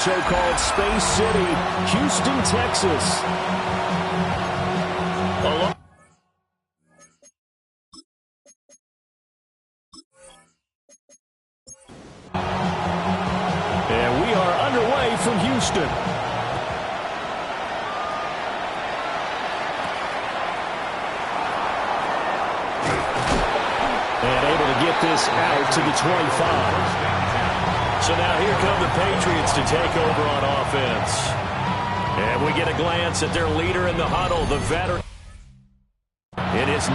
So-called Space City, Houston, Texas. And we are underway from Houston. And able to get this out to the 25. So now here come the Patriots to take over on offense. And we get a glance at their leader in the huddle, the veteran. It is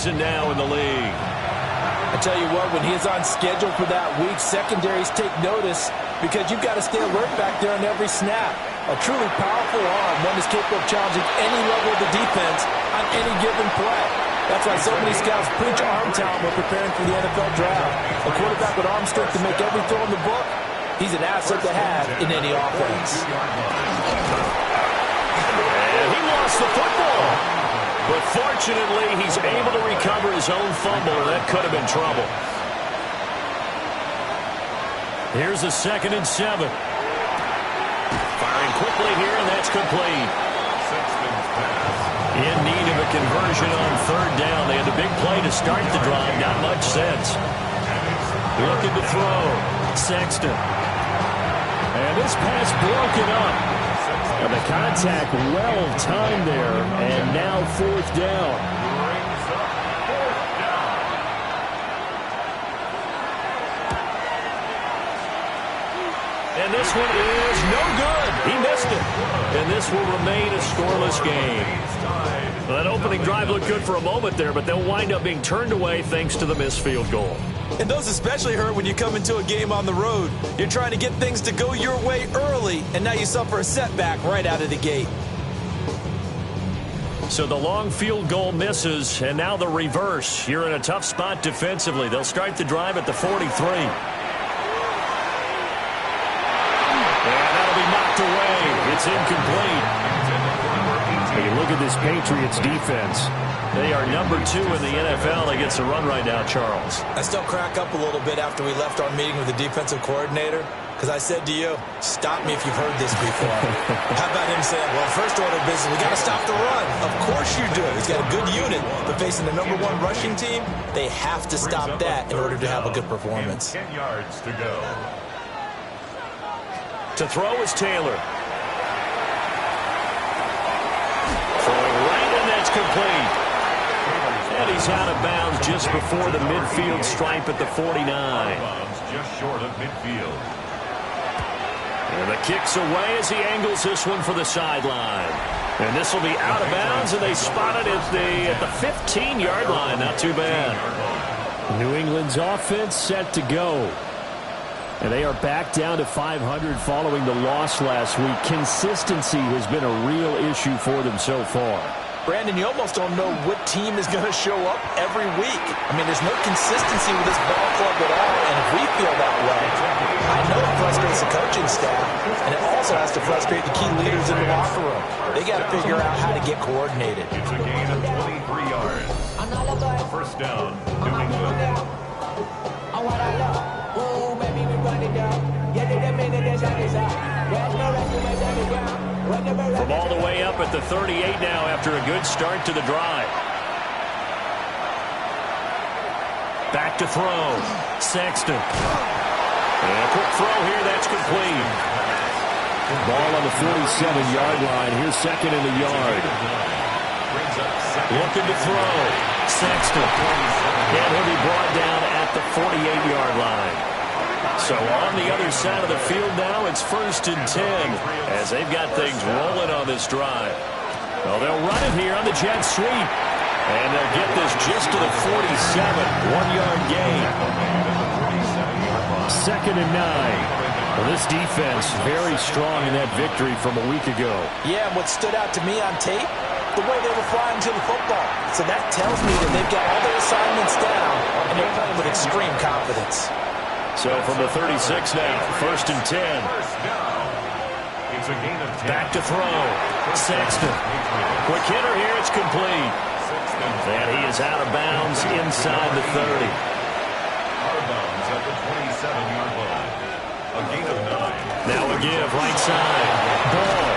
season now in the league. I tell you what, when he's on schedule for that week, secondaries take notice because you've got to stay alert back there on every snap. A truly powerful arm, one that's capable of challenging any level of the defense on any given play. That's why so many scouts preach arm talent when preparing for the NFL draft. A quarterback with arm strength to make every throw in the book, he's an asset to have in any offense. And he lost the football. But fortunately, he's able to recover his own fumble, and that could have been trouble. Here's a 2nd and 7. Firing quickly here, and that's complete. In need of a conversion on 3rd down. They had a big play to start the drive. Not much sense. Looking to throw. Sexton. And this pass broken up. And the contact well timed there, and now 4th down. And this one is no good. He missed it. And this will remain a scoreless game. Well, that opening drive looked good for a moment there, but they'll wind up being turned away thanks to the missed field goal. And those especially hurt when you come into a game on the road. You're trying to get things to go your way early, and now you suffer a setback right out of the gate. So the long field goal misses, and now the reverse. You're in a tough spot defensively. They'll start the drive at the 43. And that'll be knocked away. It's incomplete. When you look at this Patriots defense, they are number 2 in the NFL against the run right now, Charles. I still crack up a little bit after we left our meeting with the defensive coordinator, because I said to you, stop me if you've heard this before. How about him saying, well, first order of business, we got to stop the run. Of course you do. He's got a good unit, but facing the number 1 rushing team, they have to stop that in order to have a good performance. 10 yards to go. To throw is Taylor. Throwing right, and that's complete. And he's out of bounds just before the midfield stripe at the 49. Just short of midfield. And the kick's away as he angles this one for the sideline. And this will be out of bounds, and they spot it at the 15-yard line. Not too bad. New England's offense set to go. And they are back down to 500 following the loss last week. Consistency has been a real issue for them so far. Brandon, you almost don't know what team is going to show up every week. I mean, there's no consistency with this ball club at all, and if we feel that way, I know it frustrates the coaching staff, and it also has to frustrate the key leaders in the locker room. They got to figure out how to get coordinated. It's a gain of 23 yards. 1st down, New England. From all the way up at the 38 now after a good start to the drive. Back to throw. Sexton. And a quick throw here, that's complete. Ball on the 47-yard line. Here's 2nd in the yard. Looking to throw. Sexton. And he'll be brought down at the 48-yard line. So on the other side of the field now, it's 1st and 10 as they've got things rolling on this drive. Well, they'll run it here on the jet sweep. And they'll get this just to the 47. 1-yard gain. 2nd and 9. Well, this defense very strong in that victory from a week ago. Yeah, and what stood out to me on tape, the way they were flying to the football. So that tells me that they've got all their assignments down, and they're playing with extreme confidence. So from the 36 now, 1st and 10. It's a gain of 10. Back to throw. Sexton. Quick hitter here. It's complete. And he is out of bounds inside the 30. Out of bounds at the 27-yard line. A gain of 9. Now a give, right side. Ball.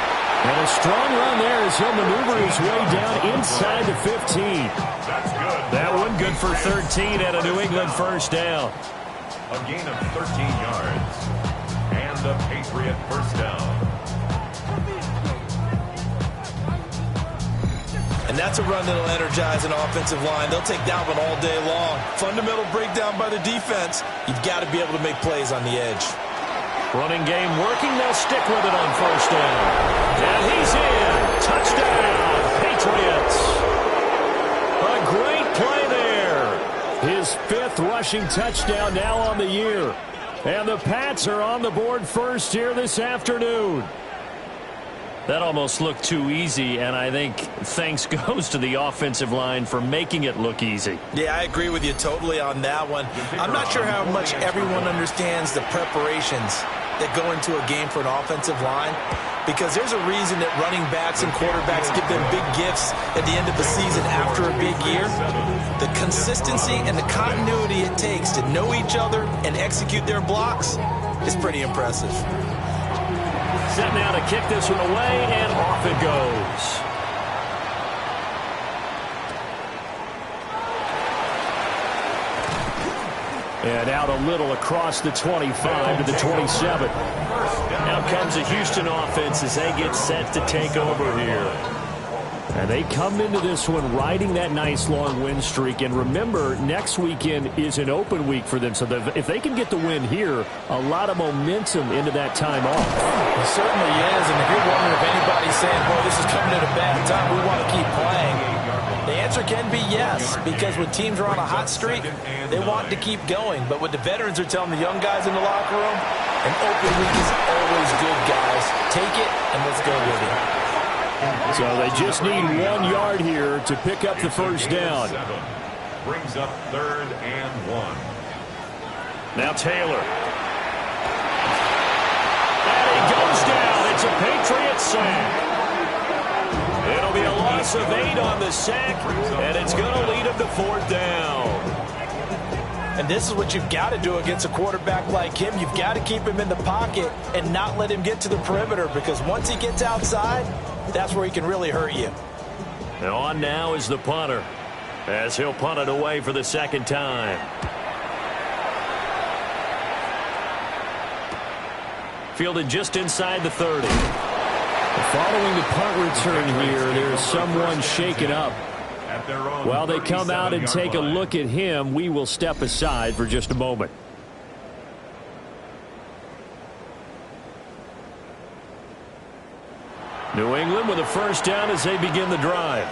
And a strong run there as he'll maneuver his way down inside the 15. That's good. That one good for 13 at a New England first down. A gain of 13 yards. And the Patriot first down. And that's a run that'll energize an offensive line. They'll take that one all day long. Fundamental breakdown by the defense. You've got to be able to make plays on the edge. Running game working. They'll stick with it on first down. And he's in. Touchdown, Patriots. A great play there. His 5th rushing touchdown now on the year. And the Pats are on the board first here this afternoon. That almost looked too easy, and I think thanks goes to the offensive line for making it look easy. Yeah, I agree with you totally on that one. I'm not sure how much everyone understands the preparations that go into a game for an offensive line, because there's a reason that running backs and quarterbacks give them big gifts at the end of the season after a big year. The consistency and the continuity it takes to know each other and execute their blocks is pretty impressive. Set now to kick this one away, and off it goes. And out a little across the 25 to the 27. Now comes the Houston offense as they get set to take over here. And they come into this one riding that nice long win streak. And remember, next weekend is an open week for them. So if they can get the win here, a lot of momentum into that time off. It certainly is. And if you're wondering if anybody's saying, boy, this is coming at a bad time, we want to keep playing, the answer can be yes. Because when teams are on a hot streak, they want to keep going. But what the veterans are telling the young guys in the locker room, an open week is always good, guys. Take it and let's go with it. So they just need 1 yard here to pick up the first down. Brings up 3rd and 1. Now Taylor. And he goes down. It's a Patriot sack. It'll be a loss of 8 on the sack, and it's going to lead him to 4th down. And this is what you've got to do against a quarterback like him. You've got to keep him in the pocket and not let him get to the perimeter, because once he gets outside, that's where he can really hurt you. Now on now is the punter, as he'll punt it away for the 2nd time. Fielded just inside the 30. Following the punt return here, there's someone shaken up. While they come out and take a look at him, we will step aside for just a moment. New England with a first down as they begin the drive.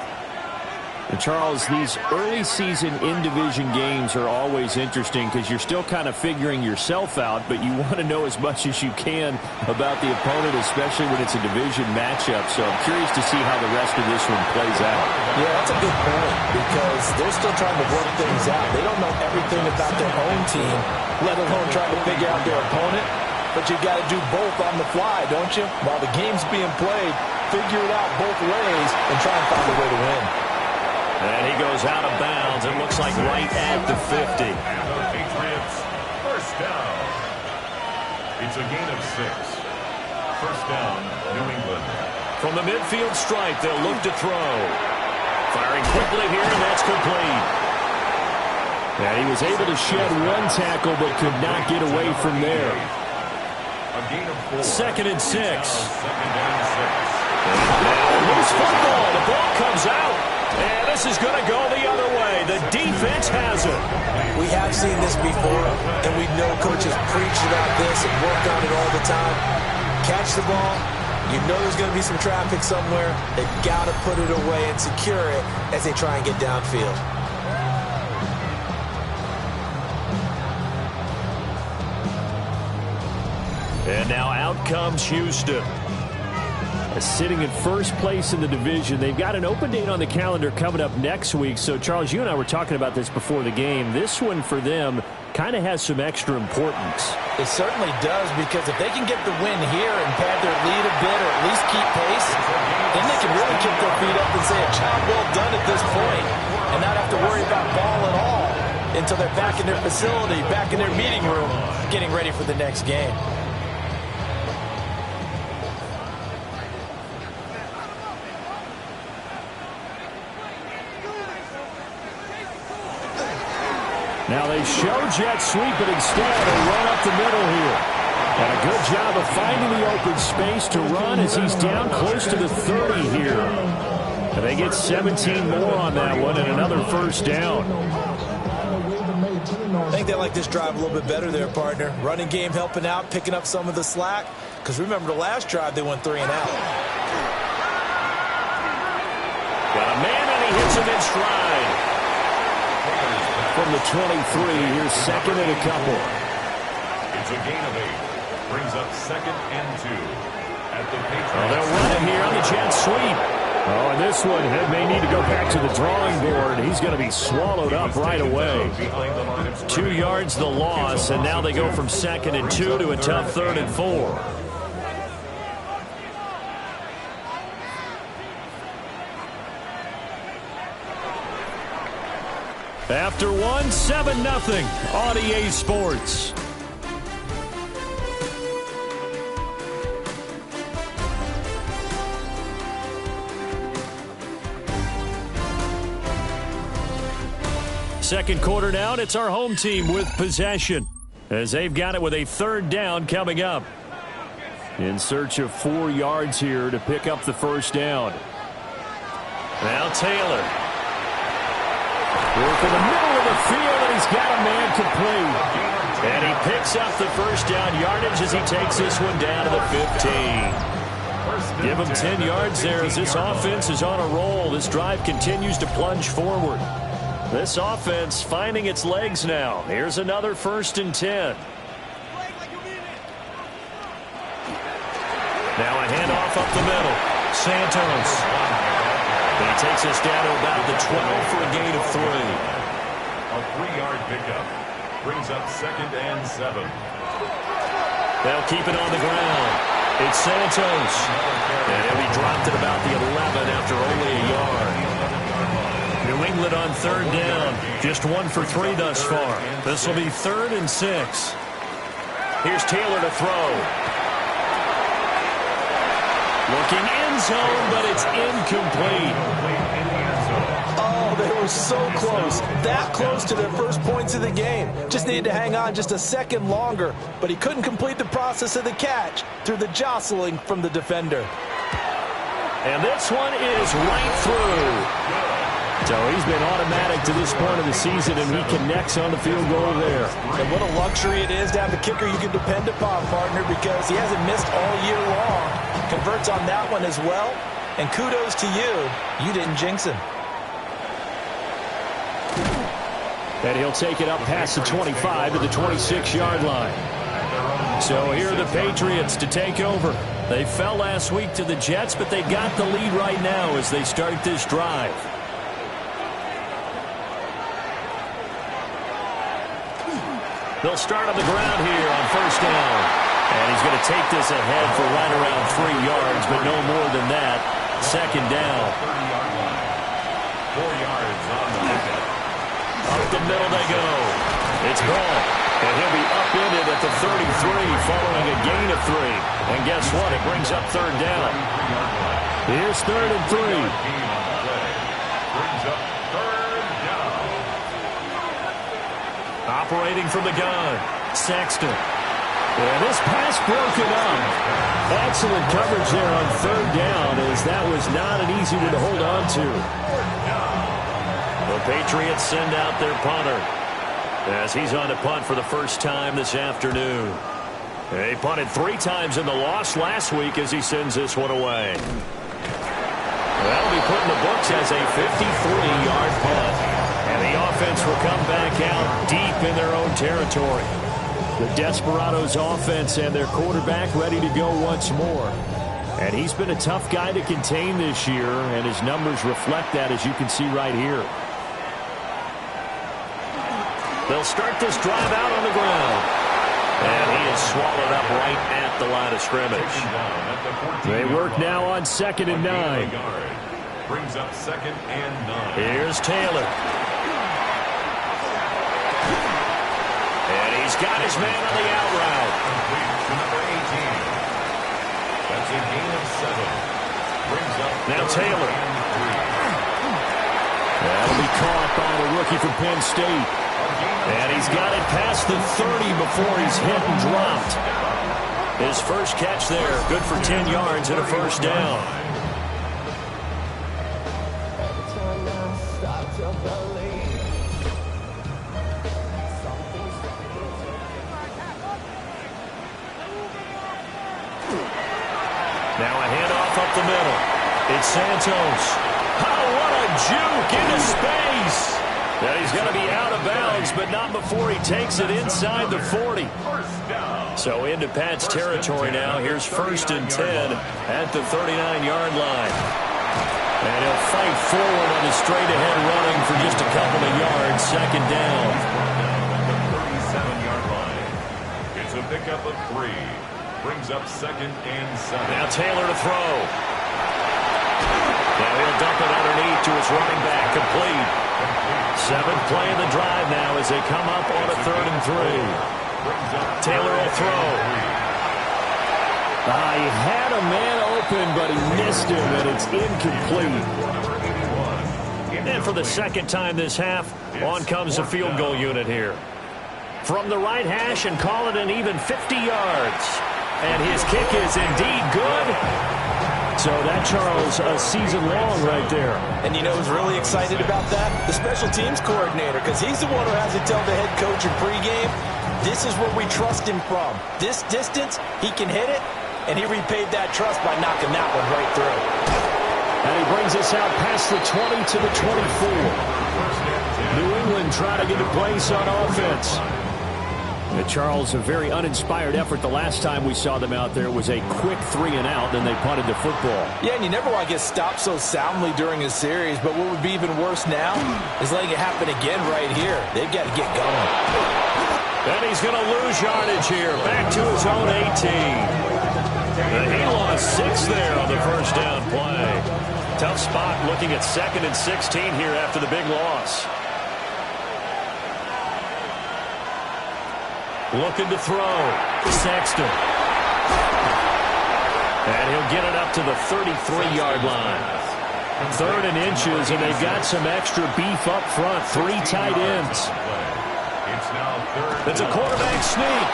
And Charles, these early season in-division games are always interesting because you're still kind of figuring yourself out, but you want to know as much as you can about the opponent, especially when it's a division matchup. So I'm curious to see how the rest of this one plays out. Yeah, that's a good point, because they're still trying to work things out. They don't know everything about their own team, let alone trying to figure out their opponent. But you've got to do both on the fly, don't you? While the game's being played, figure it out both ways and try and find a way to win. And he goes out of bounds. It looks like right at the 50. And the Patriots first down. It's a gain of 6. First down, New England. From the midfield stripe, they'll look to throw. Firing quickly here, and that's complete. And he was able to shed one tackle, but could not get away from there. A gain of 4. 2nd and 6. Second and 6. Now, loose football. The ball comes out. And this is going to go the other way. The defense has it. We have seen this before, and we know coaches preach about this and work on it all the time. Catch the ball. You know there's going to be some traffic somewhere. They've got to put it away and secure it as they try and get downfield. comes Houston. Sitting in first place in the division. They've got an open date on the calendar coming up next week. So, Charles, you and I were talking about this before the game. This one for them kind of has some extra importance. It certainly does, because if they can get the win here and pad their lead a bit or at least keep pace, then they can really kick their feet up and say a job well done at this point and not have to worry about ball at all until they're back in their facility, back in their meeting room, getting ready for the next game. Now they show jet sweep, but instead they run up the middle here. And a good job of finding the open space to run as he's down close to the 30 here. And they get 17 more on that one and another first down. I think they like this drive a little bit better there, partner. Running game helping out, picking up some of the slack. Because remember the last drive, they went 3 and out. Got a man, and he hits him in stride. From the 23, here's second and a couple. It's a gain of 8. Brings up 2nd and 2. At the Patriots. They'll run it here on the jet sweep. Oh, and this one may need to go back to the drawing board. He's going to be swallowed up right away. 2 yards the loss, and now they go from 2nd and 2 to a tough 3rd and 4. After one, 7-0 on EA Sports. Second quarter down, it's our home team with possession, as they've got it with a 3rd down coming up. In search of 4 yards here to pick up the first down. Now Taylor. Work in the middle of the field, and he's got a man complete. And he picks up the first down yardage as he takes this one down to the 15. Give him 10 yards there as this offense is on a roll. This drive continues to plunge forward. This offense finding its legs now. Here's another 1st and 10. Now a handoff up the middle. Santos. And he takes us down to about the 12 for a gain of 3. A 3-yard pickup. Brings up 2nd and 7. They'll keep it on the ground. It's Santos. And he'll be dropped at about the 11 after only a yard. New England on 3rd down. Just 1 for 3 thus far. This will be 3rd and 6. Here's Taylor to throw. Looking end zone, but it's incomplete. Oh, they were so close. That close to their first points of the game. Just needed to hang on just a second longer. But he couldn't complete the process of the catch through the jostling from the defender. And this one is right through. So he's been automatic to this point of the season, and he connects on the field goal there. And what a luxury it is to have a kicker you can depend upon, partner, because he hasn't missed all year long. Converts on that one as well. And kudos to you. You didn't jinx him. And he'll take it up past the 25 to the 26-yard line. So here are the Patriots to take over. They fell last week to the Jets, but they've got the lead right now as they start this drive. They'll start on the ground here on 1st down. And he's going to take this ahead for right around 3 yards, but no more than that. 2nd down. 30-yard line. 4 yards on the pickup. Up the middle they go. It's Ball. And he'll be upended at the 33 following a gain of 3. And guess what? It brings up 3rd down. Here's 3rd and 3. Brings up 3rd down. Operating from the gun, Sexton. And this pass broken up. Excellent coverage there on 3rd down, as that was not an easy one to hold on to. The Patriots send out their punter as he's on to punt for the first time this afternoon. He punted 3 times in the loss last week as he sends this one away. That'll be put in the books as a 53-yard punt. And the offense will come back out deep in their own territory. The Desperados offense and their quarterback ready to go once more. And he's been a tough guy to contain this year, and his numbers reflect that, as you can see right here. They'll start this drive out on the ground. And he is swallowed up right at the line of scrimmage. They work now on 2nd and 9. Brings up 2nd and 9. Here's Taylor. And he's got his man on the out route. Complete to number 18. That's a gain of 7. Brings up now Taylor. That'll be caught by the rookie from Penn State. And he's got it past the 30 before he's hit and dropped. His first catch there, good for 10 yards and a first down. Now a handoff up the middle. It's Santos. Oh, what a juke into space. Yeah, he's going to be out of bounds, but not before he takes it inside the 40. So into Pats territory now. Here's 1st and 10 at the 39-yard line. And he'll fight forward on a straight-ahead running for just a couple of yards. 2nd down. 37-yard line. It's a pickup of 3. Brings up 2nd and 7. Now Taylor to throw. Now he'll dump it underneath to his running back. Complete. 7th play of the drive now as they come up on a 3rd and 3. Taylor will throw. He had a man open, but he missed him, and it's incomplete. And for the 2nd time this half, on comes the field goal unit here. From the right hash, and call it an even 50 yards. And his kick is indeed good. So that, Charles, a season long right there. And you know who's really excited about that? The special teams coordinator, because he's the one who has to tell the head coach in pregame, this is where we trust him from. This distance, he can hit it, and he repaid that trust by knocking that one right through. And he brings us out past the 20 to the 24. New England trying to get a place on offense. And Charles, a very uninspired effort. The last time we saw them out there was a quick 3 and out, then they punted the football. Yeah, and you never want to get stopped so soundly during a series, but what would be even worse now is letting it happen again right here. They've got to get going. And he's going to lose yardage here, back to his own 18. And he lost 6 there on the first down play. Tough spot looking at 2nd and 16 here after the big loss. Looking to throw. Sexton. And he'll get it up to the 33-yard line. 3rd and inches, and they've got some extra beef up front. 3 tight ends. It's a quarterback sneak.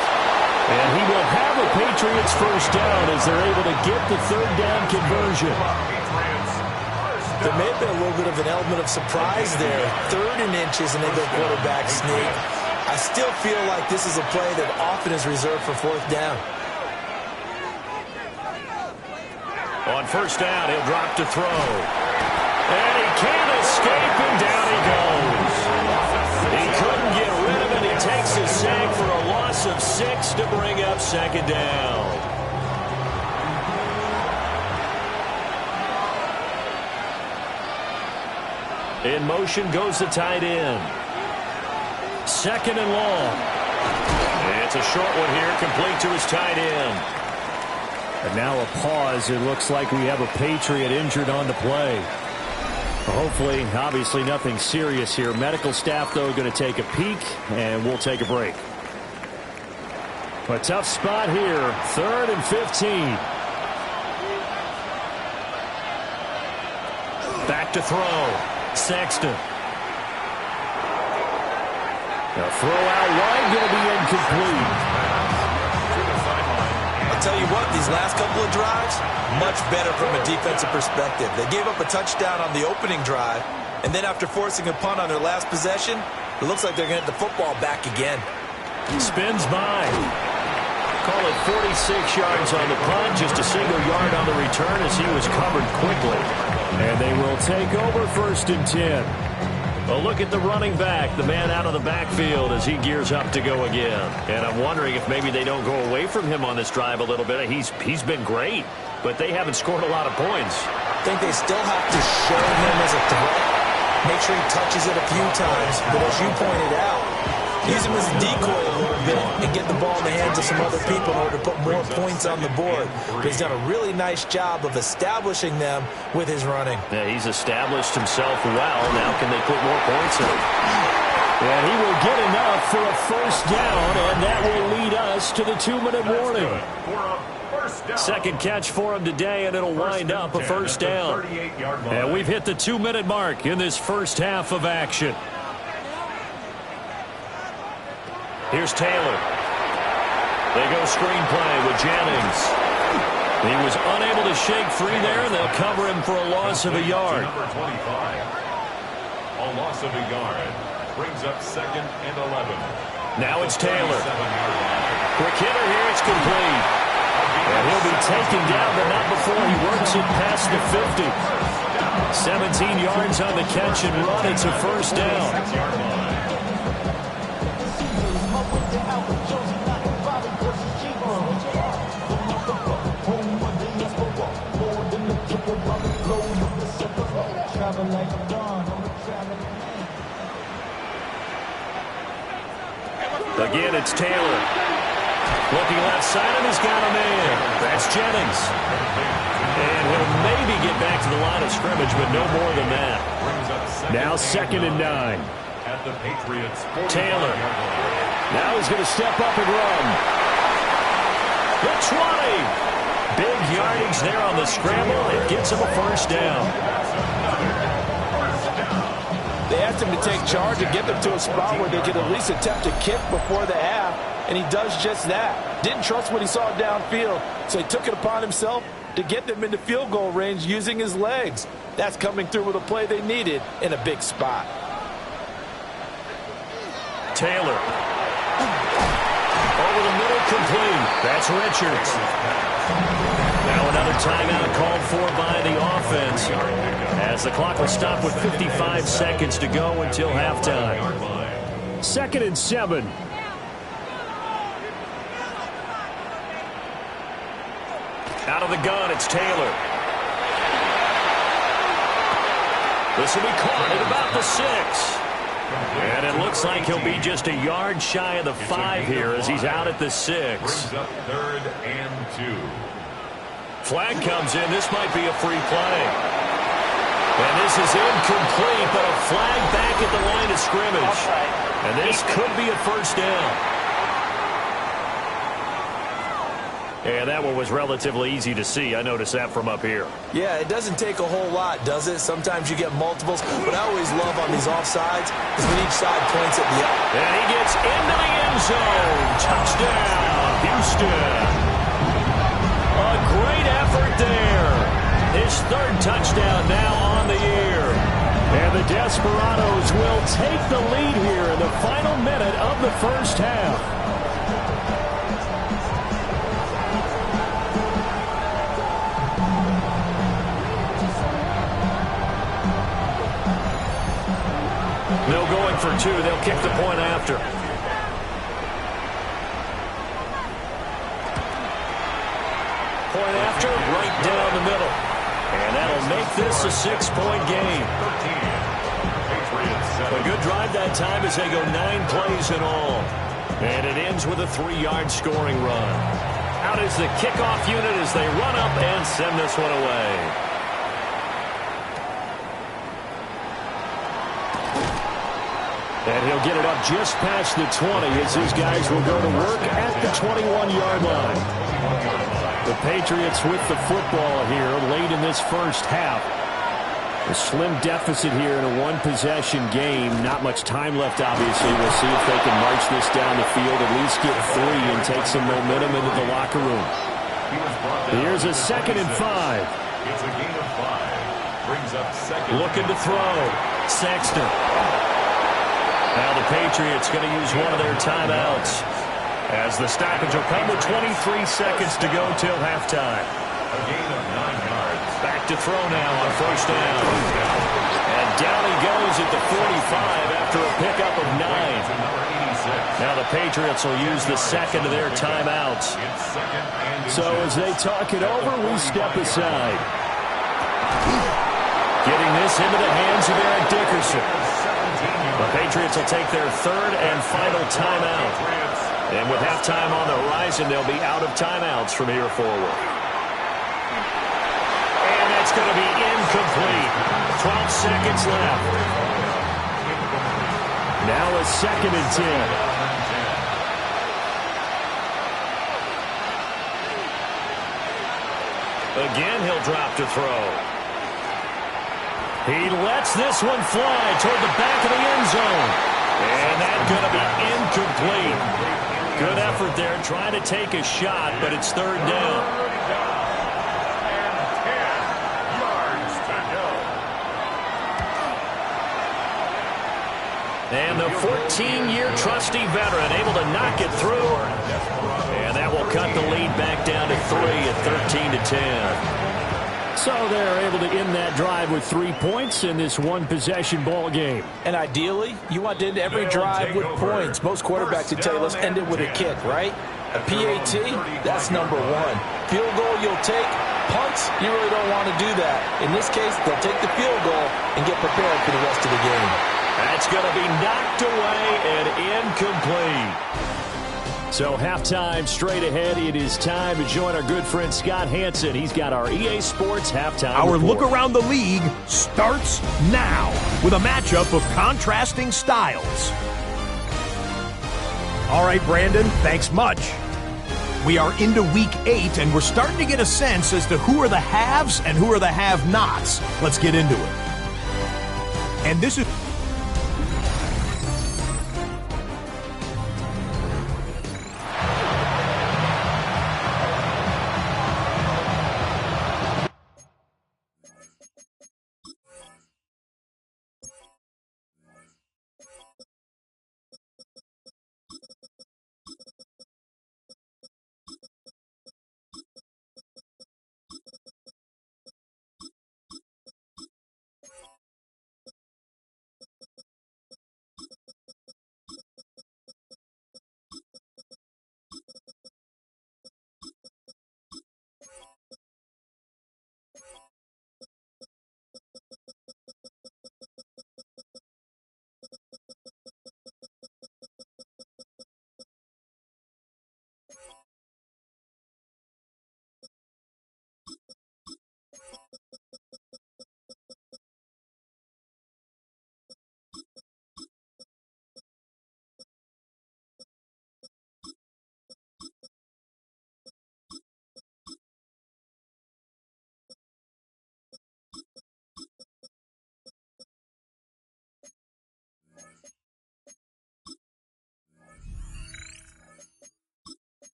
And he will have a Patriots first down as they're able to get the 3rd down conversion. There may have been a little bit of an element of surprise there. 3rd and inches, and they go quarterback sneak. I still feel like this is a play that often is reserved for 4th down. On first down, he'll drop to throw. And he can't escape, and down he goes. He couldn't get rid of it. He takes a sack for a loss of 6 to bring up 2nd down. In motion goes the tight end. 2nd and long. It's a short one here, complete to his tight end. And now a pause. It looks like we have a Patriot injured on the play. Hopefully, obviously nothing serious here. Medical staff, though, going to take a peek, and we'll take a break. A tough spot here. 3rd and 15. Back to throw. Sexton. A throw out wide, going to be incomplete. I'll tell you what, these last couple of drives, much better from a defensive perspective. They gave up a touchdown on the opening drive, and then after forcing a punt on their last possession, it looks like they're going to get the football back again. Spins by. Call it 46 yards on the punt, just a single yard on the return as he was covered quickly. And they will take over 1st and 10. Well, look at the running back, the man out of the backfield as he gears up to go again. And I'm wondering if maybe they don't go away from him on this drive a little bit. He's been great, but they haven't scored a lot of points. I think they still have to show him as a threat. Make sure he touches it a few times. But as you pointed out, use him as a decoy a little bit and get the ball in the hands of some other people in order to put more points on the board. But he's done a really nice job of establishing them with his running. Yeah, he's established himself well. Now can they put more points in? And he will get enough for a first down, and that will lead us to the 2-minute warning. Second catch for him today, and it'll wind up a first down. And we've hit the 2-minute mark in this first half of action. Here's Taylor. They go screenplay with Jennings. He was unable to shake free there, and they'll cover him for a loss of a yard. Number 25. A loss of a yard brings up 2nd and 11. Now it's Taylor. Quick hitter here. It's complete. And he'll be taken down, but not before he works it past the 50. 17 yards on the catch and run. It's a first down. Again, it's Taylor. Looking left side, and he's got a man. That's Jennings. And he'll maybe get back to the line of scrimmage, but no more than that. Now 2nd and 9. At the Patriots. Taylor. Now he's going to step up and run. The 20. Big yardage there on the scramble. It gets him a first down. They asked him to take charge and get them to a spot where they could at least attempt a kick before the half, and he does just that. Didn't trust what he saw downfield, so he took it upon himself to get them into field goal range using his legs. That's coming through with a play they needed in a big spot. Taylor. Over the middle, complete. That's Richards. Now another timeout called for by the offense, as the clock will stop with 55 seconds to go until halftime. 2nd and 7. Out of the gun, it's Taylor. This will be caught at about the 6. And it looks like he'll be just a yard shy of the 5 here as he's out at the 6. Brings up 3rd and 2. Flag comes in. This might be a free play. And this is incomplete, but a flag back at the line of scrimmage. And this could be a first down. And that one was relatively easy to see. I noticed that from up here. Yeah, it doesn't take a whole lot, does it? Sometimes you get multiples. But I always love on these offsides is when each side points at the other. And he gets into the end zone. Touchdown, Houston. A great effort there. His 3rd touchdown now on the year. And the Desperados will take the lead here in the final minute of the first half. No going for 2. They'll kick the point after. Point after, right down the middle. And that'll make this a 6-point game. A good drive that time as they go 9 plays in all. And it ends with a 3-yard scoring run. Out is the kickoff unit as they run up and send this one away. And he'll get it up just past the 20 as his guys will go to work at the 21-yard line. The Patriots with the football here late in this first half. A slim deficit here in a one-possession game. Not much time left, obviously. We'll see if they can march this down the field, at least get 3 and take some momentum into the locker room. Here's a 2nd and 5. It's a gain of 5. Brings up 2nd. Looking to throw. Sexton. Now the Patriots going to use one of their timeouts as the stoppage will come with 23 seconds to go till halftime. A gain of 9 yards. Back to throw now on first down. And down he goes at the 45 after a pickup of 9. Now the Patriots will use the second of their timeouts. So as they talk it over, we step aside. Getting this into the hands of Eric Dickerson. The Patriots will take their third and final timeout. And with halftime on the horizon, they'll be out of timeouts from here forward. And that's going to be incomplete. 12 seconds left. Now a 2nd and 10. Again, he'll drop to throw. He lets this one fly toward the back of the end zone. And that's going to be incomplete. Good effort there trying to take a shot, but it's 3rd down. And the 14-year trusty veteran able to knock it through. And that will cut the lead back down to 3 at 13-10. So they're able to end that drive with 3 points in this one-possession ball game. And ideally, you want to end every drive with points. Most quarterbacks would tell you, let's end it with a kick, right? A PAT, that's number 1. Field goal you'll take. Punts, you really don't want to do that. In this case, they'll take the field goal and get prepared for the rest of the game. That's going to be knocked away and incomplete. So halftime straight ahead. It is time to join our good friend Scott Hansen. He's got our EA Sports halftime Our report. look around the league starts now with a matchup of contrasting styles. All right, Brandon, thanks much. We are into week 8, and we're starting to get a sense as to who are the haves and who are the have-nots. Let's get into it. And this is...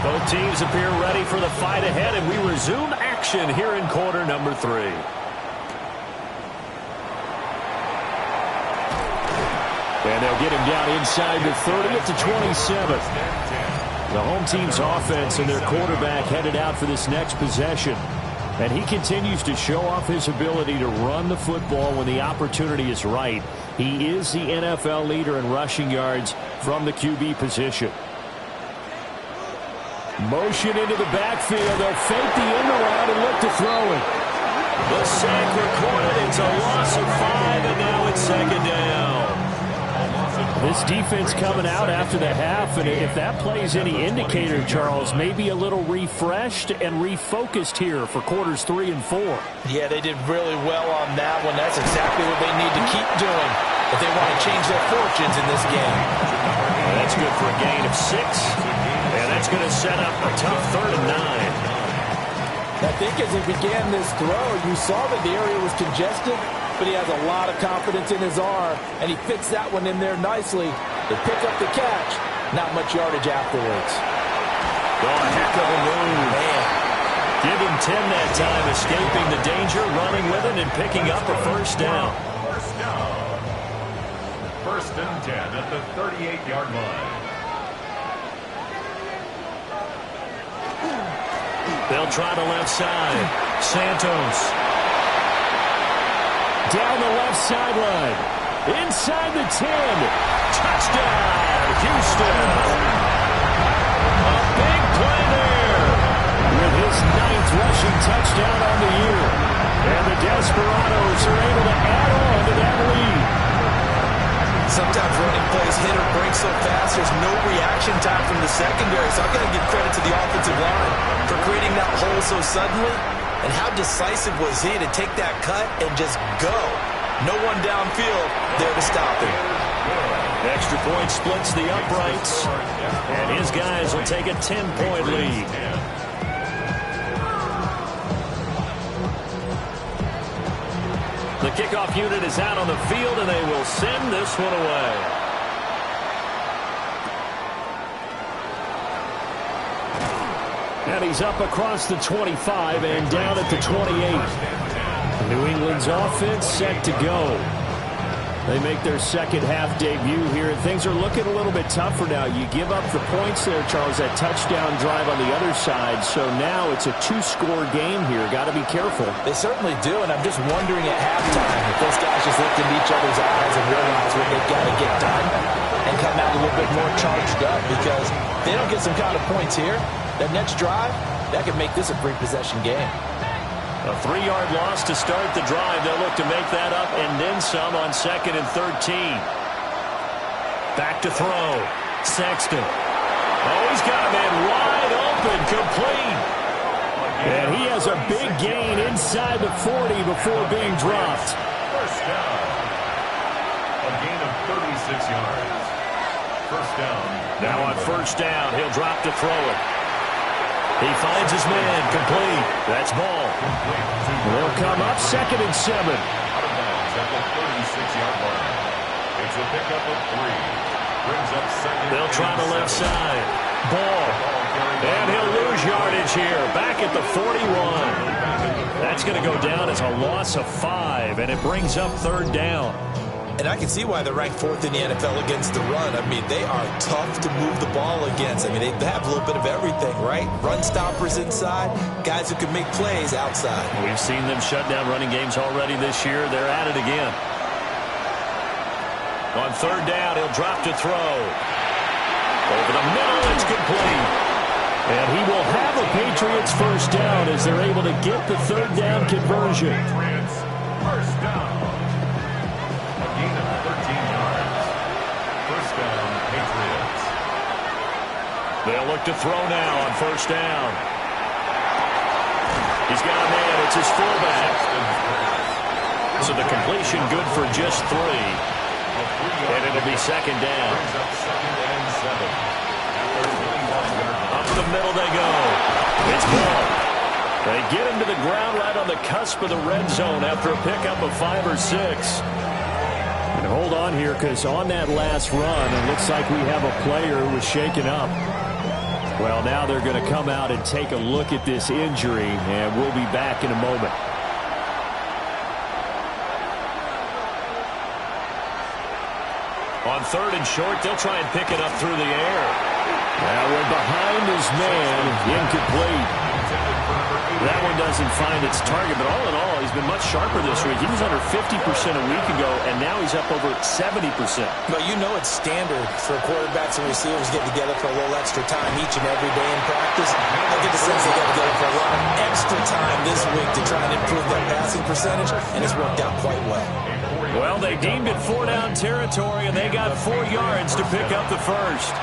Both teams appear ready for the fight ahead, and we resume action here in quarter number 3. And they'll get him down inside the 30 at the 27. The home team's offense and their quarterback headed out for this next possession. And he continues to show off his ability to run the football when the opportunity is right. He is the NFL leader in rushing yards from the QB position. Motion into the backfield. They'll fake the end around and look to throw it. The sack recorded. It's a loss of 5, and now it's 2nd down. This defense coming out after the half, and if that plays any indicator, Charles, maybe a little refreshed and refocused here for quarters 3 and 4. Yeah, they did really well on that one. That's exactly what they need to keep doing if they want to change their fortunes in this game. Well, that's good for a gain of 6. And that's going to set up a tough 3rd and 9. I think as he began this throw, you saw that the area was congested, but he has a lot of confidence in his arm, and he fits that one in there nicely to pick up the catch. Not much yardage afterwards. Oh, a heck of a move. Man. Give him 10 that time, escaping the danger, running with it, and picking up a 1st down. 1st and 10 at the 38-yard line. They'll try the left side. Santos. Down the left sideline. Inside the 10. Touchdown, Houston. A big play there. With his 9th rushing touchdown on the year. And the Desperados are able to add on to that lead. Sometimes running plays hit or break so fast, there's no reaction time from the secondary. So I've got to give credit to the offensive line for creating that hole so suddenly. And how decisive was he to take that cut and just go? No one downfield there to stop him. Extra point splits the uprights. And his guys will take a 10-point lead. The kickoff unit is out on the field, and they will send this one away. And he's up across the 25 and down at the 28. New England's offense set to go. They make their second half debut here. Things are looking a little bit tougher now. You give up the points there, Charles, that touchdown drive on the other side. So now it's a 2-score game here. Got to be careful. They certainly do, and I'm just wondering at halftime if those guys just look into each other's eyes and realize what they've got to get done and come out a little bit more charged up, because if they don't get some kind of points here, that next drive, that could make this a free-possession game. A 3-yard loss to start the drive. They'll look to make that up and then some on 2nd and 13. Back to throw. Sexton. Oh, he's got a man wide open, complete. And he has a big gain inside the 40 before being dropped. First down. A gain of 36 yards. First down. Now on first down, he'll drop to throw it. He finds his man, complete. That's ball. They'll come up 2nd and 7. Out of bounds at the 36-yard line. It's a pickup of 3. Brings up 2nd. They'll try the left side. Ball. And he'll lose yardage here. Back at the 41. That's going to go down as a loss of 5, and it brings up 3rd down. And I can see why they're ranked 4th in the NFL against the run. I mean, they are tough to move the ball against. I mean, they have a little bit of everything, right? Run stoppers inside, guys who can make plays outside. We've seen them shut down running games already this year. They're at it again. On 3rd down, he'll drop to throw. Over the middle, it's complete. And he will have a Patriots first down as they're able to get the 3rd down conversion. First down. A gain of 13 yards. First down, Patriots. They'll look to throw now on first down. He's got a man. It's his fullback. So the completion good for just 3. And it'll be 2nd down. Up the middle they go. It's ball. They get him to the ground right on the cusp of the red zone after a pickup of 5 or 6. And hold on here, because on that last run, it looks like we have a player who was shaken up. Well, now they're going to come out and take a look at this injury, and we'll be back in a moment. On 3rd and short, they'll try and pick it up through the air. Now we're behind his man, incomplete. That one doesn't find its target, but all in all, he's been much sharper this week. He was under 50% a week ago, and now he's up over 70%. But you know it's standard for quarterbacks and receivers getting together for a little extra time each and every day in practice. I get the sense they got together for a lot of extra time this week to try and improve that passing percentage, and it's worked out quite well. Well, they deemed it 4-down territory, and they got 4 yards to pick up the first.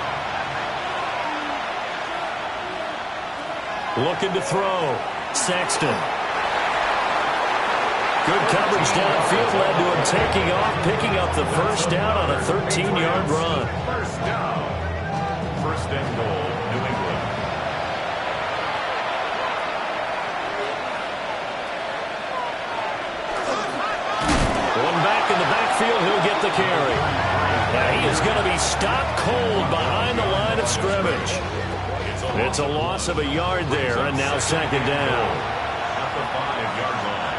Looking to throw. Sexton. Good coverage downfield led to him taking off, picking up the first down on a 13-yard run. First down. First and goal, New England. One back in the backfield, he'll get the carry. Now he is going to be stopped cold behind the line of scrimmage. It's a loss of a yard there, and now 2nd down. At the 5-yard line.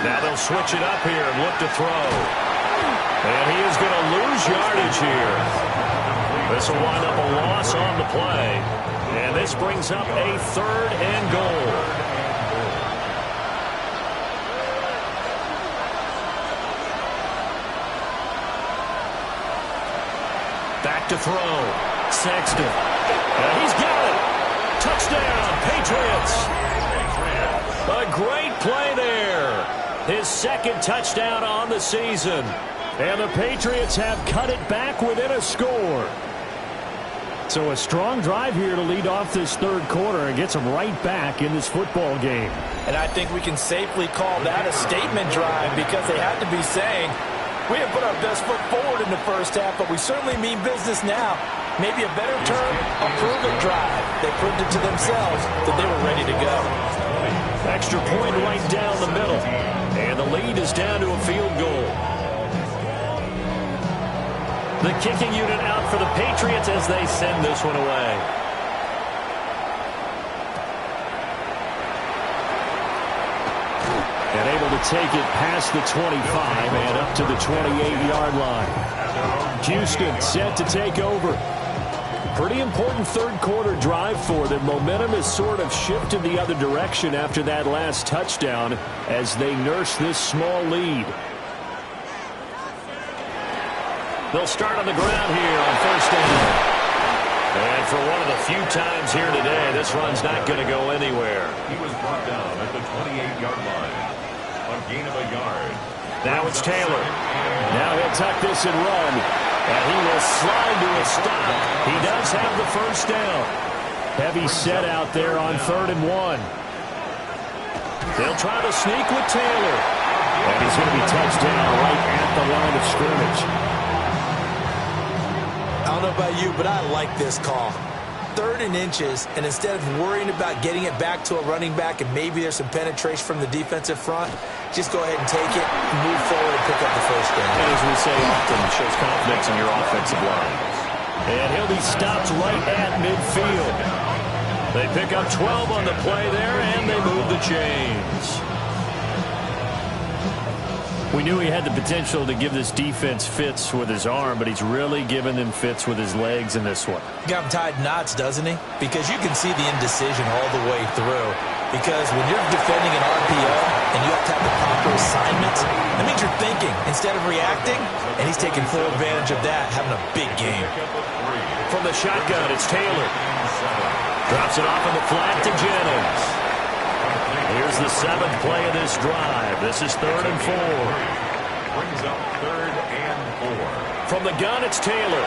Now they'll switch it up here and look to throw. And he is going to lose yardage here. This will wind up a loss on the play. And this brings up a 3rd and goal. Back to throw. Sexton. He's got it. Touchdown, Patriots. A great play there. His 2nd touchdown on the season. And the Patriots have cut it back within a score. So a strong drive here to lead off this 3rd quarter and gets them right back in this football game. And I think we can safely call that a statement drive because they had to be saying, we have put our best foot forward in the first half, but we certainly mean business now. Maybe a better term, a proven drive. They proved it to themselves that they were ready to go. Extra point right down the middle. And the lead is down to a field goal. The kicking unit out for the Patriots as they send this one away. And able to take it past the 25 and up to the 28-yard line. Houston set to take over. Pretty important 3rd quarter drive for them. Momentum has sort of shifted the other direction after that last touchdown as they nurse this small lead. They'll start on the ground here on 1st down. And for one of the few times here today, this run's not going to go anywhere. He was brought down at the 28-yard line. A gain of a yard. Now it's Taylor. Now he'll tuck this and run. And he will slide to a stop. He does have the 1st down. Heavy set out there on 3rd and 1. They'll try to sneak with Taylor. And he's going to be touched down right at the line of scrimmage. I don't know about you, but I like this call. 3rd and inches, and instead of worrying about getting it back to a running back and maybe there's some penetration from the defensive front, just go ahead and take it, move forward, and pick up the 1st down. And as we say often, it shows confidence in your offensive line. And he'll be stopped right at midfield. They pick up 12 on the play there, and they move the chains. We knew he had the potential to give this defense fits with his arm, but he's really given them fits with his legs in this one. Got him tied knots, doesn't he? Because you can see the indecision all the way through. Because when you're defending an RPO and you have to have the proper assignments, that means you're thinking instead of reacting, and he's taking full advantage of that, having a big game. From the shotgun, it's Taylor. Drops it off in the flat to Jennings. Here's the 7th play of this drive. This is 3rd and 4. Brings up 3rd and 4. From the gun, it's Taylor.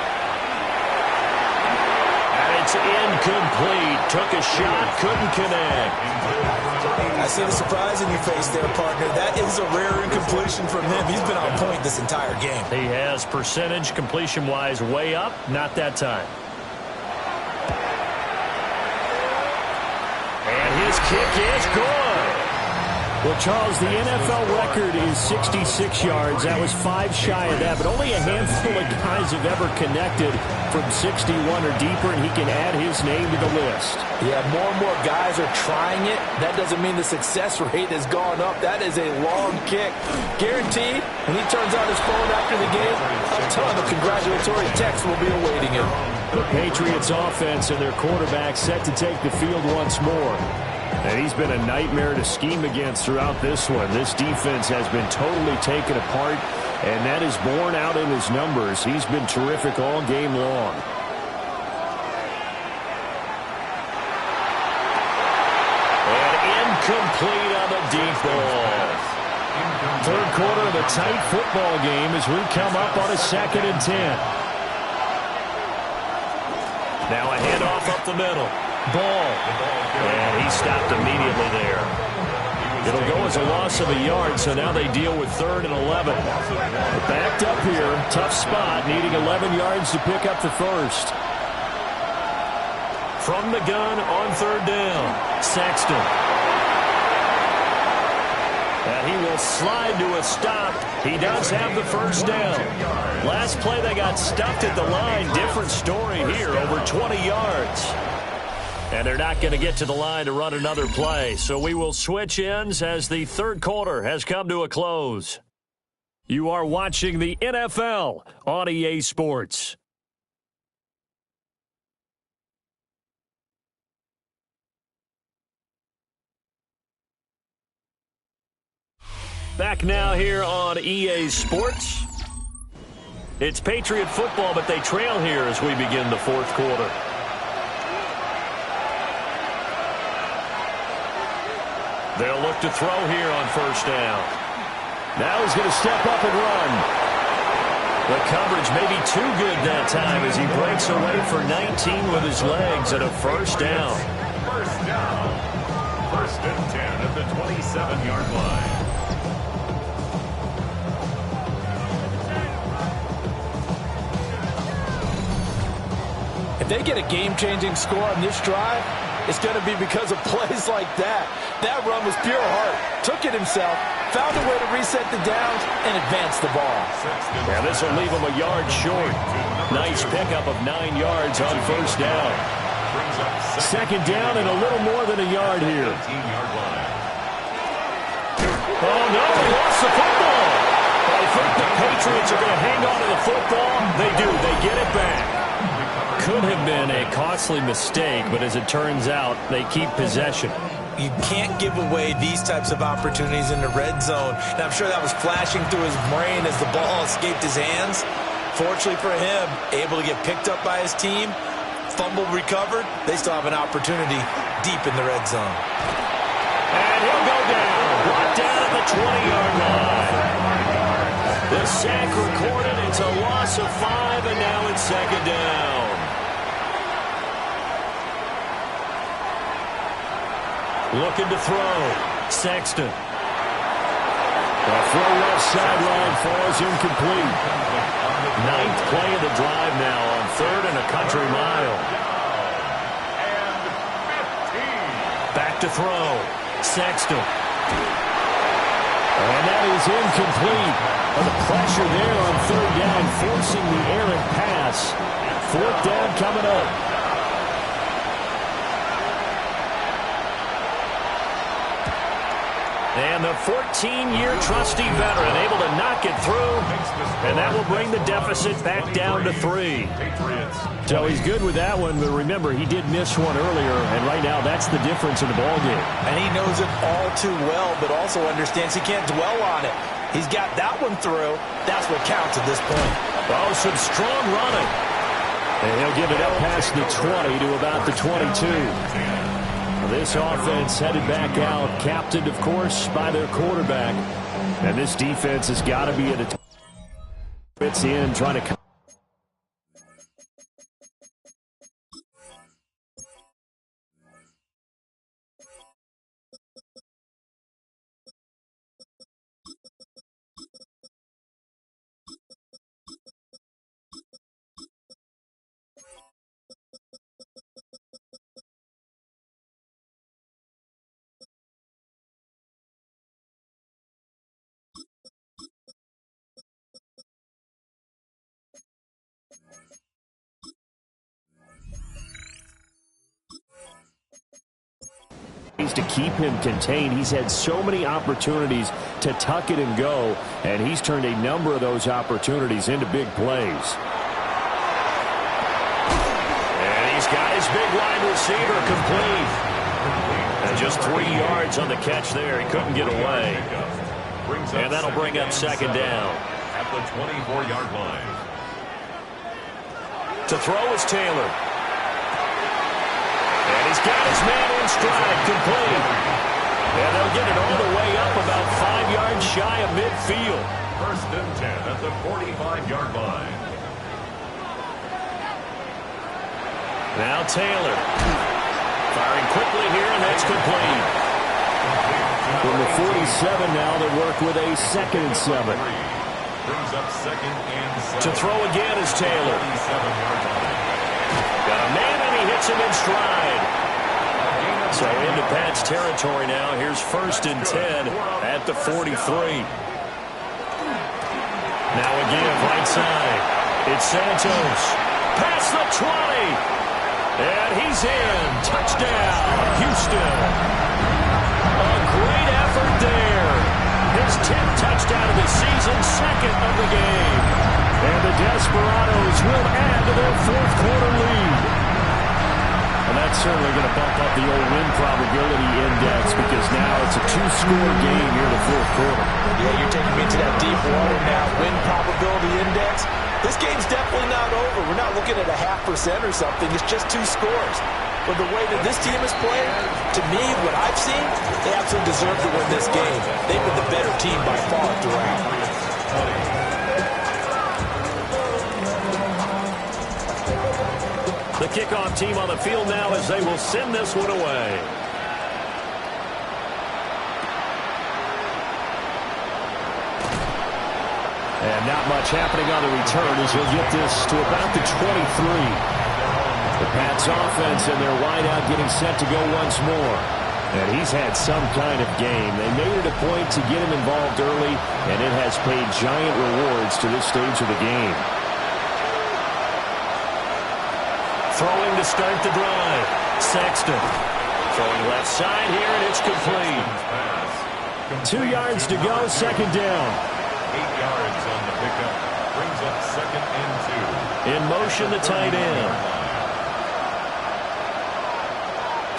And it's incomplete. Took a shot, couldn't connect. I see the surprise in your face there, partner. That is a rare incompletion from him. He's been on point this entire game. He has percentage completion-wise way up. Not that time. And his kick is good. Well, Charles, the NFL record is 66 yards. That was 5 shy of that, but only a handful of guys have ever connected from 61 or deeper, and he can add his name to the list. Yeah, more and more guys are trying it. That doesn't mean the success rate has gone up. That is a long kick. Guaranteed, when he turns on his phone after the game, a ton of congratulatory texts will be awaiting him. The Patriots offense and their quarterback set to take the field once more. And he's been a nightmare to scheme against throughout this one. This defense has been totally taken apart, and that is borne out in his numbers. He's been terrific all game long. And incomplete on the deep ball. 3rd quarter of a tight football game as we come up on a 2nd and 10. Now a handoff up the middle. Ball. And he stopped immediately there. It'll go as a loss of a yard, so now they deal with 3rd and 11. Backed up here, tough spot, needing 11 yards to pick up the 1st. From the gun on 3rd down, Sexton. And he will slide to a stop. He does have the 1st down. Last play they got stuffed at the line. Different story here, over 20 yards. And they're not going to get to the line to run another play. So we will switch ends as the 3rd quarter has come to a close. You are watching the NFL on EA Sports. Back now here on EA Sports. It's Patriot football, but they trail here as we begin the fourth quarter. They'll look to throw here on first down. Now he's going to step up and run. The coverage may be too good that time as he breaks away for 19 with his legs at a first down. First down. First and 10 at the 27-yard line. If they get a game-changing score on this drive, it's going to be because of plays like that. That run was pure heart. Took it himself, found a way to reset the downs, and advance the ball. Yeah, this will leave him a yard short. Nice pickup of 9 yards on first down. Second down and a little more than a yard here. Oh, no, he lost the football. I think the Patriots are going to hang on to the football. They do. They get it back. Could have been a costly mistake, but as it turns out, they keep possession. You can't give away these types of opportunities in the red zone. And I'm sure that was flashing through his brain as the ball escaped his hands. Fortunately for him, able to get picked up by his team, fumble recovered. They still have an opportunity deep in the red zone. And he'll go down. Brought down at the 20-yard line. The sack recorded. It's a loss of 5, and now it's second down. Looking to throw. Sexton. The throw left sideline falls incomplete. 9th play of the drive now on 3rd and a country mile. Back to throw. Sexton. And that is incomplete. The pressure there on 3rd down, forcing the errant pass. 4th down coming up. And the 14-year trusty veteran able to knock it through, and that will bring the deficit back down to 3. So he's good with that one, but remember, he did miss one earlier, and right now that's the difference in the ballgame. And he knows it all too well, but also understands he can't dwell on it. He's got that one through. That's what counts at this point. Oh, some strong running. And he'll give it up past the 20 to about the 22. This offense headed back out, captained, of course, by their quarterback. And this defense has got to be at a fits in, trying to. To keep him contained. He's had so many opportunities to tuck it and go, and he's turned a number of those opportunities into big plays. And he's got his big wide receiver complete. And just 3 yards on the catch there. He couldn't get away. And that'll bring up second down. At the 24-yard line. To throw is Taylor. And he's got his man in stride, complete. And they'll get it all the way up about 5 yards shy of midfield. First and 10 at the 45-yard line. Now Taylor. Firing quickly here, and that's complete. From the 47 now, they work with a 2nd and 7. Brings up 2nd and 7. To throw again is Taylor. 37-yard line. Got a man, and he hits him in stride. So into Pats territory now. Here's 1st and 10 at the 43. Now again, right side. It's Santos. Past the 20. And he's in. Touchdown, Houston. A great effort there. His 10th touchdown of the season, 2nd of the game. And the Desperados will add to their 4th quarter lead. And that's certainly going to bump up the old win probability index because now it's a two-score game here in the fourth quarter. Yeah, you're taking me to that deep water now. Win probability index. This game's definitely not over. We're not looking at a 0.5% or something. It's just 2 scores. But the way that this team has played, to me, what I've seen, they absolutely deserve to win this game. They've been the better team by far throughout. The kickoff team on the field now as they will send this one away. And not much happening on the return as he'll get this to about the 23. The Pats offense and their wideout getting set to go once more. And he's had some kind of game. They made it a point to get him involved early, and it has paid giant rewards to this stage of the game. Throwing to start the drive. Sexton. Throwing left side here, and it's complete. 2 yards to go, second down. 8 yards on the pickup. Brings up 2nd and 2. In motion, the tight end.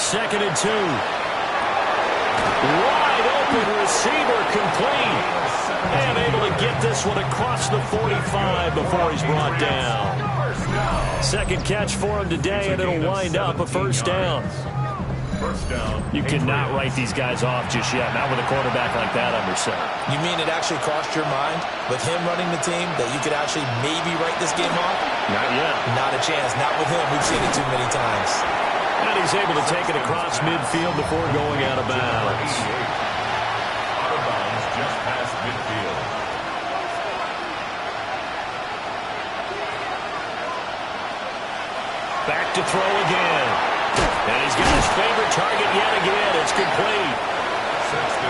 2nd and 2. Wide open receiver complete. And able to get this one across the 45 before he's brought down. Second catch for him today, and it'll wind up a first down. You cannot write these guys off just yet, not with a quarterback like that under center. You mean it actually crossed your mind with him running the team that you could actually maybe write this game off? Not yet. Not a chance. Not with him. We've seen it too many times. And he's able to take it across midfield before going out of bounds. Out of bounds just past midfield. Back to throw again. And he's got his favorite target yet again. It's complete.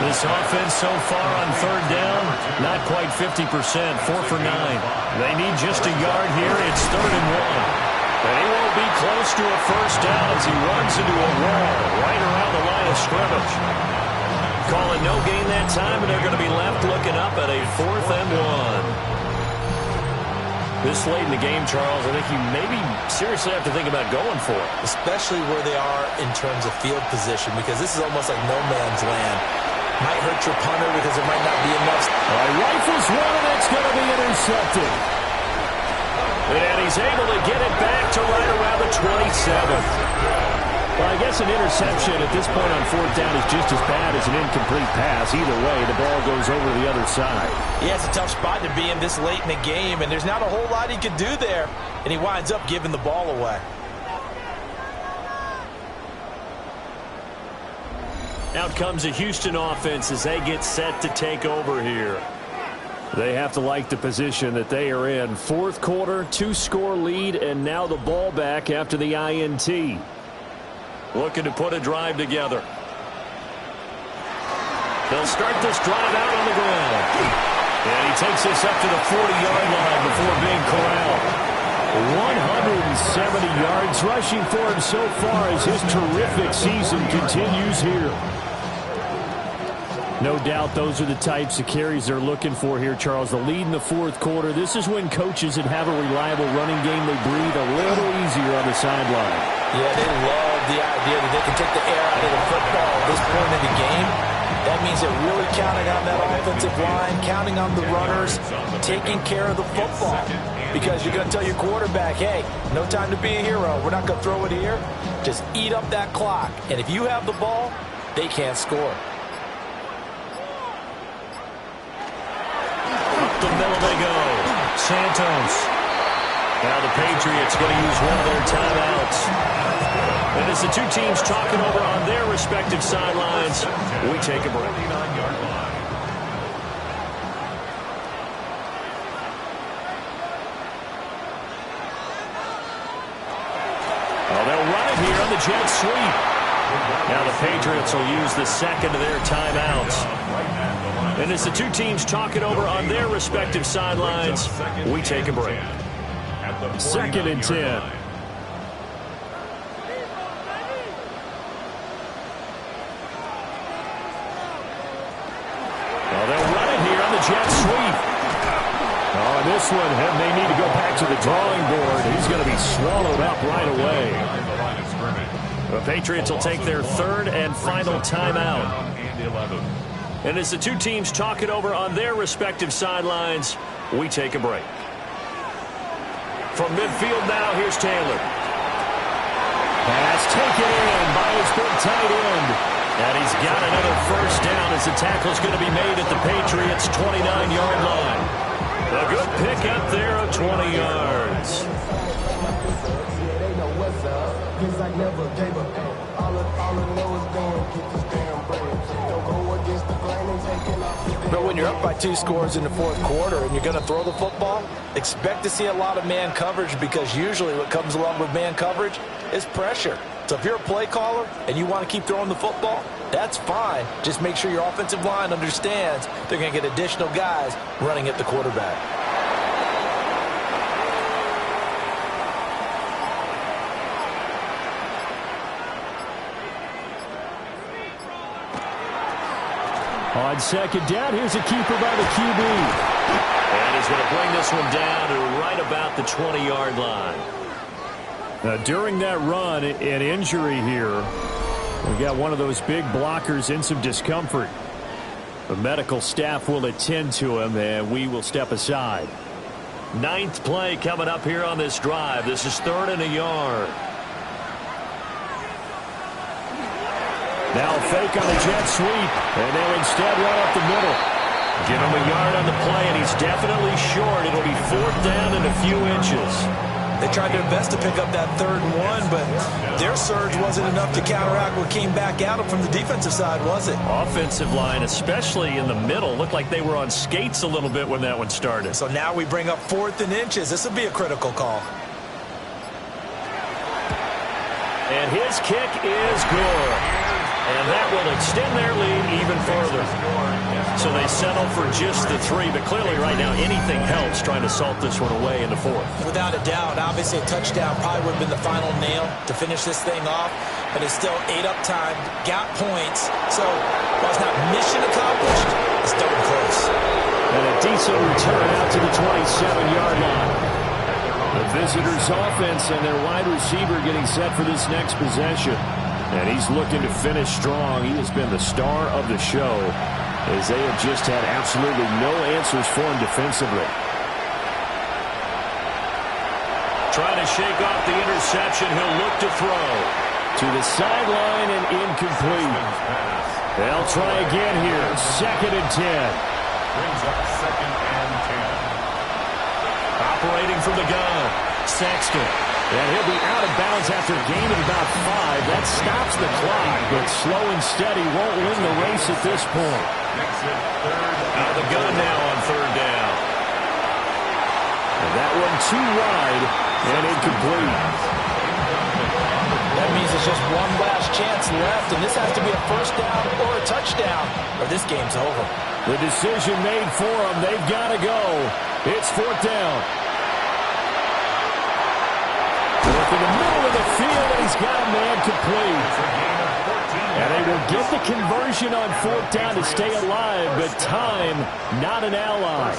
This offense so far on third down, not quite 50%, 4 for 9. They need just a yard here. It's 3rd and 1. And he won't be close to a first down as he runs into a wall right around the line of scrimmage. Calling no gain that time, and they're going to be left looking up at a 4th and 1. This late in the game, Charles, I think you maybe seriously have to think about going for it. Especially where they are in terms of field position, because this is almost like no man's land. Might hurt your punter because there might not be enough. Rifles one, and it's going to be intercepted. And he's able to get it back to right around the 27. Well, I guess an interception at this point on 4th down is just as bad as an incomplete pass. Either way, the ball goes over to the other side. Yeah, it's a tough spot to be in this late in the game, and there's not a whole lot he could do there, and he winds up giving the ball away. Out comes the Houston offense as they get set to take over here. They have to like the position that they are in. 4th quarter, 2-score lead, and now the ball back after the INT. Looking to put a drive together. They'll start this drive out on the ground. And he takes this up to the 40-yard line before being corralled. 170 yards rushing for him so far as his terrific season continues here. No doubt those are the types of carries they're looking for here, Charles. The lead in the 4th quarter. This is when coaches that have a reliable running game, they breathe a little easier on the sideline. Yeah, they love the idea that they can take the air out of the football at this point in the game. That means they're really counting on that offensive line, counting on the runners, taking care of the football. Because you're going to tell your quarterback, hey, no time to be a hero. We're not going to throw it here. Just eat up that clock. And if you have the ball, they can't score. The middle they go. Santos. Now the Patriots going to use one of their timeouts. And as the two teams talking over on their respective sidelines, we take a break. Well, they'll run it here on the jet sweep. Now the Patriots will use the second of their timeouts. And as the two teams talk it over on their respective sidelines, we take a break. 2nd and 10. Well, they'll run it here on the jet sweep. Oh, this one, they may need to go back to the drawing board. He's going to be swallowed up right away. The Patriots will take their third and final timeout. And as the two teams talk it over on their respective sidelines, we take a break. From midfield now, here's Taylor. Pass taken in by his big tight end. And he's got another first down as the tackle's going to be made at the Patriots' 29-yard line. A good pickup there of 20 yards. But when you're up by 2 scores in the fourth quarter and you're going to throw the football, expect to see a lot of man coverage, because usually what comes along with man coverage is pressure. So if you're a play caller and you want to keep throwing the football, that's fine. Just make sure your offensive line understands they're going to get additional guys running at the quarterback. On second down, here's a keeper by the QB. And he's going to bring this one down to right about the 20-yard line. Now, during that run, an injury here. We got one of those big blockers in some discomfort. The medical staff will attend to him, and we will step aside. 9th play coming up here on this drive. This is 3rd and a yard. Now fake on the jet sweep, and they'll instead run up the middle. Give him a yard on the play, and he's definitely short. It'll be 4th down and a few inches. They tried their best to pick up that 3rd and 1, but their surge wasn't enough to counteract what came back at them from the defensive side, was it? Offensive line, especially in the middle, looked like they were on skates a little bit when that one started. So now we bring up 4th and inches. This will be a critical call. And his kick is good. And that will extend their lead even further. So they settle for just the 3, but clearly right now anything helps trying to salt this one away in the 4th. Without a doubt, obviously a touchdown probably would have been the final nail to finish this thing off, but it's still 8 up time, got points. So while it's not mission accomplished, it's still close. And a decent return out to the 27-yard line. The visitors' offense and their wide receiver getting set for this next possession. And he's looking to finish strong. He has been the star of the show, as they have just had absolutely no answers for him defensively. Trying to shake off the interception. He'll look to throw. To the sideline and incomplete. They'll try again here. 2nd and 10. Brings up 2nd and 10. Operating from the gun. Sexton. And he'll be out of bounds after gaining about 5. That stops the clock, but slow and steady won't win the race at this point. Out of the gun now on 3rd down. And that one too wide and incomplete. That means it's just one last chance left, and this has to be a first down or a touchdown, or this game's over. The decision made for them. They've got to go. It's 4th down. In the middle of the field, and he's got a man complete. And they will get the conversion on 4th down to stay alive, but time, not an ally.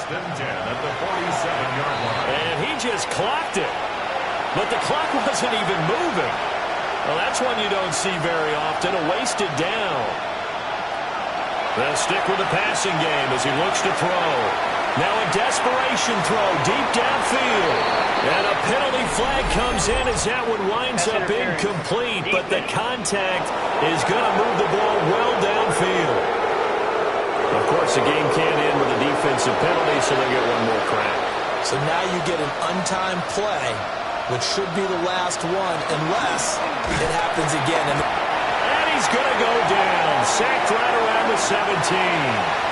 And he just clocked it. But the clock wasn't even moving. Well, that's one you don't see very often, a wasted down. They'll stick with the passing game as he looks to throw. Now a desperation throw deep downfield. And a penalty flag comes in as that one winds up incomplete. But the contact is going to move the ball well downfield. Of course, the game can't end with a defensive penalty, so they get one more crack. So now you get an untimed play, which should be the last one, unless it happens again. And he's going to go down. Sacked right around the 17.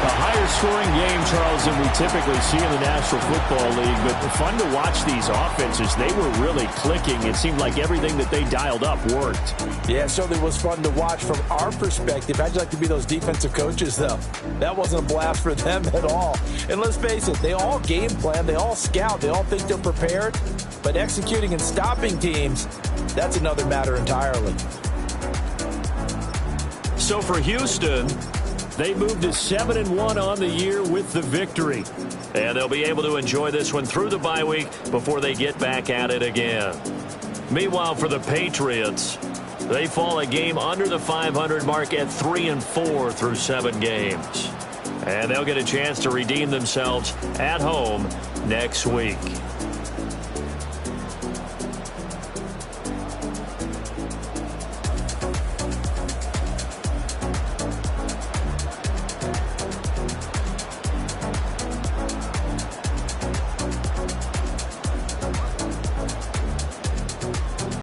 A higher-scoring game, Charles, than we typically see in the National Football League, but fun to watch these offenses. They were really clicking. It seemed like everything that they dialed up worked. Yeah, it certainly was fun to watch from our perspective. How'd you like to be those defensive coaches, though? That wasn't a blast for them at all. And let's face it, they all game plan, they all scout, they all think they're prepared, but executing and stopping teams, that's another matter entirely. So for Houston, they moved to 7-1 on the year with the victory. And they'll be able to enjoy this one through the bye week before they get back at it again. Meanwhile, for the Patriots, they fall a game under the 500 mark at 3-4 through 7 games. And they'll get a chance to redeem themselves at home next week.